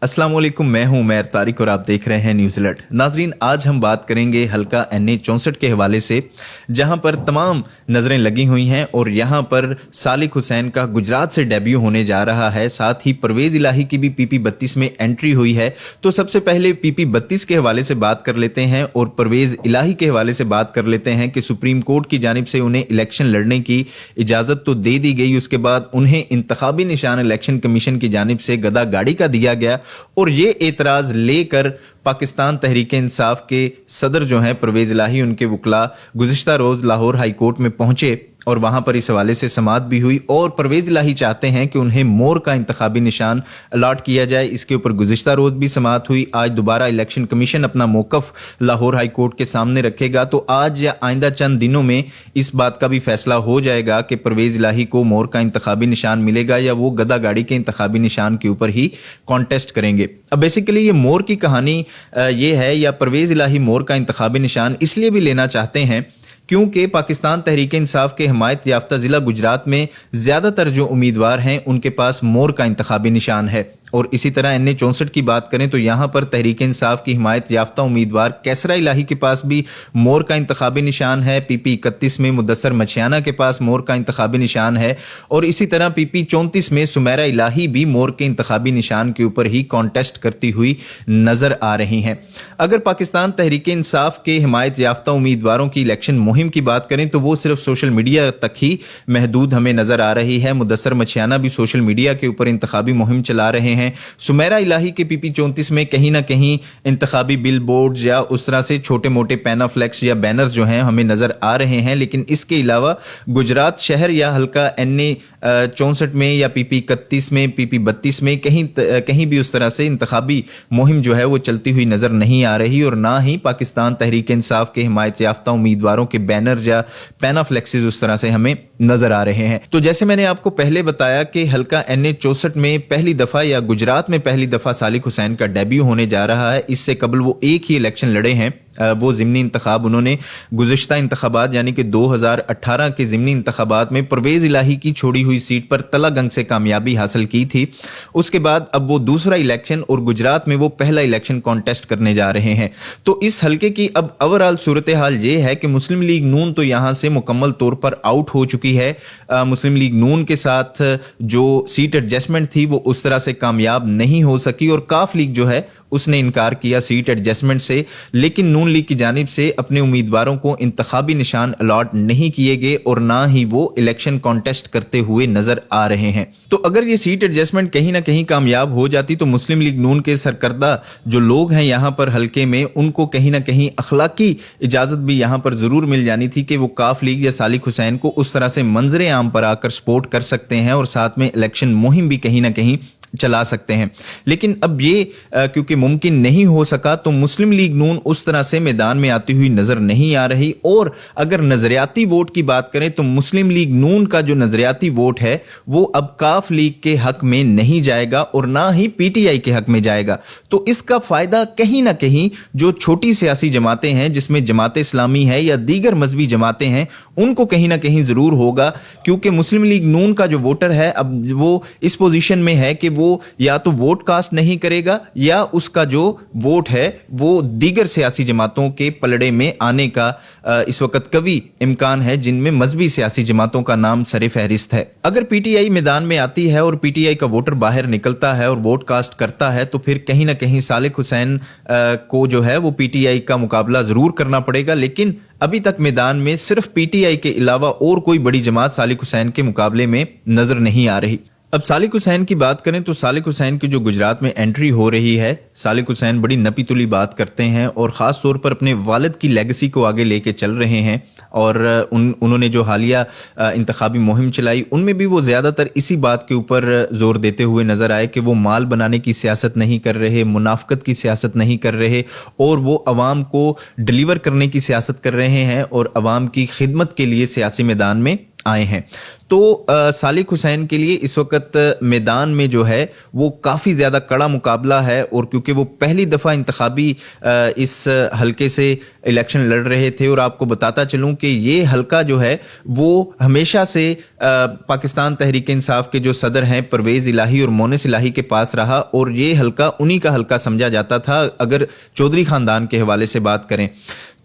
अस्सलाम वालेकुम, मैं हूं उमैर तारिक और आप देख रहे हैं न्यूज़ अलर्ट। नाजरीन, आज हम बात करेंगे हल्का NA 64 के हवाले से, जहां पर तमाम नज़रें लगी हुई हैं और यहां पर सालिक हुसैन का गुजरात से डेब्यू होने जा रहा है। साथ ही परवेज़ इलाही की भी PP 32 में एंट्री हुई है। तो सबसे पहले PP 32 के हवाले से बात कर लेते हैं और परवेज़ इलाही के हवाले से बात कर लेते हैं कि सुप्रीम कोर्ट की जानिब से उन्हें इलेक्शन लड़ने की इजाज़त तो दे दी गई, उसके बाद उन्हें इंतखाबी निशान इलेक्शन कमीशन की जानिब से गदा गाड़ी का दिया गया और ये एतराज लेकर पाकिस्तान तहरीक इंसाफ के सदर जो हैं परवेज़ इलाही, उनके वकला गुज़िश्ता रोज़ लाहौर हाई कोर्ट में पहुंचे और वहां पर इस हवाले से समाअत भी हुई और परवेज़ इलाही चाहते हैं कि उन्हें मोर का इंतखाबी निशान अलॉट किया जाए। इसके ऊपर गुज़िश्ता रोज़ भी समाअत हुई। आज दोबारा इलेक्शन कमीशन अपना मौक़िफ़ लाहौर हाई कोर्ट के सामने रखेगा, तो आज या आइंदा चंद दिनों में इस बात का भी फैसला हो जाएगा कि परवेज़ इलाही को मोर का इंतखाबी निशान मिलेगा या वो गदा गाड़ी के इंतखाबी निशान के ऊपर ही कॉन्टेस्ट करेंगे। अब बेसिकली ये मोर की कहानी ये है, या परवेज़ इलाही मोर का इंतखाबी निशान इसलिए भी लेना चाहते हैं क्योंकि पाकिस्तान तहरीक इंसाफ के हिमायत याफ्ता ज़िला गुजरात में ज़्यादातर जो उम्मीदवार हैं उनके पास मोर का इंतखाबी निशान है। और इसी तरह NA 64 की बात करें तो यहाँ पर तहरीक इंसाफ की हिमायत याफ्ता उम्मीदवार कैसरा इलाही के पास भी मोर का इंतखाबी निशान है। PP 31 में मुदस्सर मछियाना के पास मोर का इंतखाबी निशान है और इसी तरह PP 34 में सुमेरा इलाही भी मोर के इंतखाबी निशान के ऊपर ही कॉन्टेस्ट करती हुई नजर आ रही हैं। अगर पाकिस्तान तहरीक इंसाफ के हिमायत याफ्ता उम्मीदवारों की इलेक्शन मुहिम की बात करें तो वो सिर्फ सोशल मीडिया तक ही महदूद हमें नजर आ रही है। मुदस्सर मछियाना भी सोशल मीडिया के ऊपर इंतखाबी मुहिम चला रहे हैं। सुमेरा इलाही के PP 34 में कहीं ना कहीं इंतखाबी बिल बोर्ड या उस तरह से छोटे मोटे पैनाफ्लेक्स या बैनर्स जो हैं हमें नजर आ रहे हैं, लेकिन इसके अलावा गुजरात शहर या हल्का NA 64 में या PP 31 में PP 32 में कहीं भी उस तरह से इंतखाबी मुहिम जो है वो चलती हुई नजर नहीं आ रही और ना ही पाकिस्तान तहरीक इंसाफ के हिमायत याफ्ता उम्मीदवारों के बैनर या पैनाफ्लेक्सेस उस तरह से हमें नजर आ रहे हैं। तो जैसे मैंने आपको पहले बताया कि हल्का NA 64 में पहली दफा या गुजरात में पहली दफा सालिक हुसैन का डेब्यू होने जा रहा है। इससे कबल वो एक ही इलेक्शन लड़े हैं, वो ज़िमनी इंतखाब उन्होंने गुज़िश्ता इंतखाबात यानी कि 2018 के ज़िमनी इंतखाबात में परवेज़ इलाही की छोड़ी हुई सीट पर तलागंग से कामयाबी हासिल की थी। उसके बाद अब वो दूसरा इलेक्शन और गुजरात में वो पहला इलेक्शन कॉन्टेस्ट करने जा रहे हैं। तो इस हल्के की अब ओवरऑल सूरत हाल ये है कि मुस्लिम लीग नून तो यहाँ से मुकम्मल तौर पर आउट हो चुकी है। मुस्लिम लीग नून के साथ जो सीट एडजस्टमेंट थी वो उस तरह से कामयाब नहीं हो सकी और काफ लीग जो है उसने इनकार किया सीट एडजस्टमेंट से, लेकिन नून लीग की जानिब से अपने उम्मीदवारों को इंतखाबी निशान अलॉट नहीं किए गए और ना ही वो इलेक्शन कॉन्टेस्ट करते हुए नजर आ रहे हैं। तो अगर ये सीट एडजस्टमेंट कहीं ना कहीं कामयाब हो जाती तो मुस्लिम लीग नून के सरकर्दा जो लोग हैं यहाँ पर हल्के में, उनको कहीं ना कहीं अखलाकी इजाजत भी यहाँ पर जरूर मिल जानी थी कि वो काफ लीग या सालिक हुसैन को उस तरह से मंजरे आम पर आकर सपोर्ट कर सकते हैं और साथ में इलेक्शन मुहिम भी कहीं ना कहीं चला सकते हैं। लेकिन अब ये क्योंकि मुमकिन नहीं हो सका तो मुस्लिम लीग नून उस तरह से मैदान में आती हुई नजर नहीं आ रही। और अगर नजरियाती वोट की बात करें तो मुस्लिम लीग नून का जो नजरियाती वोट है वो अब काफ लीग के हक में नहीं जाएगा और ना ही PTI के हक में जाएगा। तो इसका फायदा कहीं ना कहीं जो छोटी सियासी जमातें हैं जिसमें जमात इस्लामी है या दीगर मजहबी जमातें हैं उनको कहीं ना कहीं जरूर होगा, क्योंकि मुस्लिम लीग नून का जो वोटर है अब वो इस पोजीशन में है कि वो या तो वोट कास्ट नहीं करेगा या उसका जो वोट है वो दीगर सियासी जमातों के पलड़े में आने का इस वक्त कभी इम्कान है जिनमें मजहबी सियासी जमातों का नाम सरे फहरिस्त है। अगर PTI मैदान में आती है और PTI का वोटर बाहर निकलता है और वोट कास्ट करता है तो फिर कहीं ना कहीं सालिक हुसैन को जो है वो PTI का मुकाबला जरूर करना पड़ेगा। लेकिन अभी तक मैदान में सिर्फ PTI के अलावा और कोई बड़ी जमात सालिक हुसैन के मुकाबले में नजर नहीं आ रही। अब सालिक हुसैन की बात करें तो सालिक हुसैन की जो गुजरात में एंट्री हो रही है, सालिक हुसैन बड़ी नपी तुली बात करते हैं और ख़ास तौर पर अपने वालिद की लेगेसी को आगे लेके चल रहे हैं। और उन्होंने जो हालिया इंतखाबी मुहिम चलाई उनमें भी वो ज़्यादातर इसी बात के ऊपर ज़ोर देते हुए नज़र आए कि वो माल बनाने की सियासत नहीं कर रहे, मुनाफकत की सियासत नहीं कर रहे और वो अवाम को डिलीवर करने की सियासत कर रहे हैं और अवाम की खिदमत के लिए सियासी मैदान में आए हैं। तो सालिक हुसैन के लिए इस वक्त मैदान में जो है वो काफ़ी ज़्यादा कड़ा मुकाबला है, और क्योंकि वो पहली दफ़ा इंतखाबी इस हलके से इलेक्शन लड़ रहे थे, और आपको बताता चलूं कि ये हलका जो है वो हमेशा से पाकिस्तान तहरीक इंसाफ के जो सदर हैं परवेज़ इलाही और मोनिस इलाही के पास रहा, और ये हलका उन्हीं का हलका समझा जाता था अगर चौधरी खानदान के हवाले से बात करें।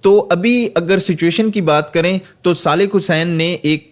तो अभी अगर सिचुएशन की बात करें तो सालिक हुसैन ने एक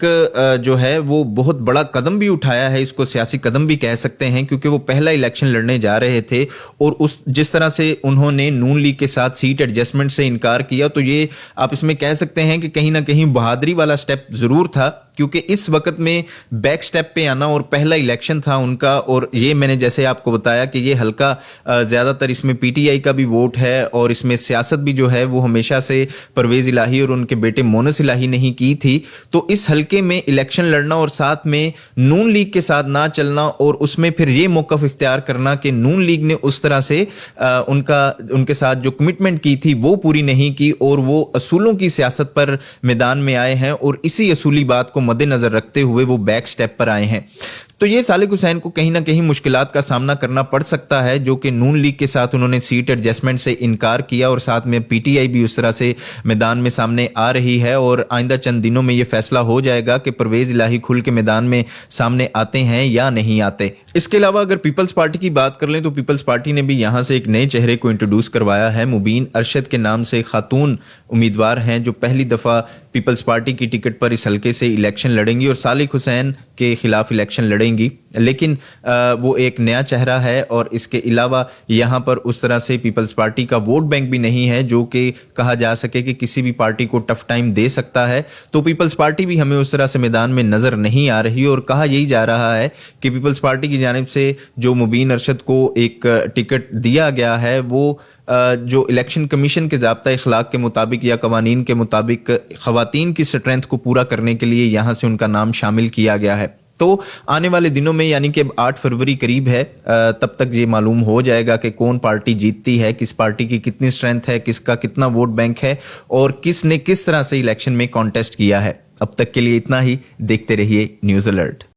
जो है वो बहुत बड़ा कदम भी उठाया है, इसको सियासी कदम भी कह सकते हैं, क्योंकि वो पहला इलेक्शन लड़ने जा रहे थे, और उस जिस तरह से उन्होंने नून लीग के साथ सीट एडजस्टमेंट से इनकार किया, तो ये आप इसमें कह सकते हैं कि कहीं ना कहीं बहादुरी वाला स्टेप जरूर था, क्योंकि इस वक्त में बैक स्टेप पे आना और पहला इलेक्शन था उनका, और ये मैंने जैसे आपको बताया कि ये हल्का ज़्यादातर इसमें पीटीआई का भी वोट है, और इसमें सियासत भी जो है वो हमेशा से परवेज़ इलाही और उनके बेटे मोनिस इलाही ने ही की थी। तो इस हल्के में इलेक्शन लड़ना और साथ में नून लीग के साथ ना चलना, और उसमें फिर ये मौक़िफ़ इख्तियार करना कि नून लीग ने उस तरह से उनके साथ जो कमिटमेंट की थी वो पूरी नहीं की, और वो असूलों की सियासत पर मैदान में आए हैं, और इसी असूली बात को मद्देनजर रखते हुए वो बैक स्टेप पर आए हैं। तो ये सालिक हुसैन को कहीं ना कहीं मुश्किलात का सामना करना पड़ सकता है, जो कि नून लीग के साथ उन्होंने सीट एडजस्टमेंट से इनकार किया, और साथ में पीटीआई भी उस तरह से मैदान में सामने आ रही है, और आइंदा चंद दिनों में ये फैसला हो जाएगा कि परवेज़ इलाही खुल के मैदान में सामने आते हैं या नहीं आते। इसके अलावा अगर पीपल्स पार्टी की बात कर लें तो पीपल्स पार्टी ने भी यहाँ से एक नए चेहरे को इंट्रोड्यूस करवाया है। मुबीन अरशद के नाम से खातून उम्मीदवार हैं जो पहली दफ़ा पीपल्स पार्टी की टिकट पर इस हल्के से इलेक्शन लड़ेंगी और सालिक हुसैन के खिलाफ इलेक्शन लड़ेंगी, लेकिन वो एक नया चेहरा है। और इसके अलावा यहाँ पर उस तरह से पीपल्स पार्टी का वोट बैंक भी नहीं है जो कि कहा जा सके कि किसी भी पार्टी को टफ टाइम दे सकता है। तो पीपल्स पार्टी भी हमें उस तरह से मैदान में नजर नहीं आ रही, और कहा यही जा रहा है कि पीपल्स पार्टी की जानिब से जो मुबीन अरशद को एक टिकट दिया गया है वो जो इलेक्शन कमीशन के ज़ाब्ता इखलाक के मुताबिक या कवानीन के मुताबिक ख़वातीन की स्ट्रेंथ को पूरा करने के लिए यहाँ से उनका नाम शामिल किया गया है। तो आने वाले दिनों में यानी कि अब 8 फरवरी करीब है, तब तक ये मालूम हो जाएगा कि कौन पार्टी जीतती है, किस पार्टी की कितनी स्ट्रेंथ है, किसका कितना वोट बैंक है, और किसने किस तरह से इलेक्शन में कॉन्टेस्ट किया है। अब तक के लिए इतना ही। देखते रहिए न्यूज़ अलर्ट।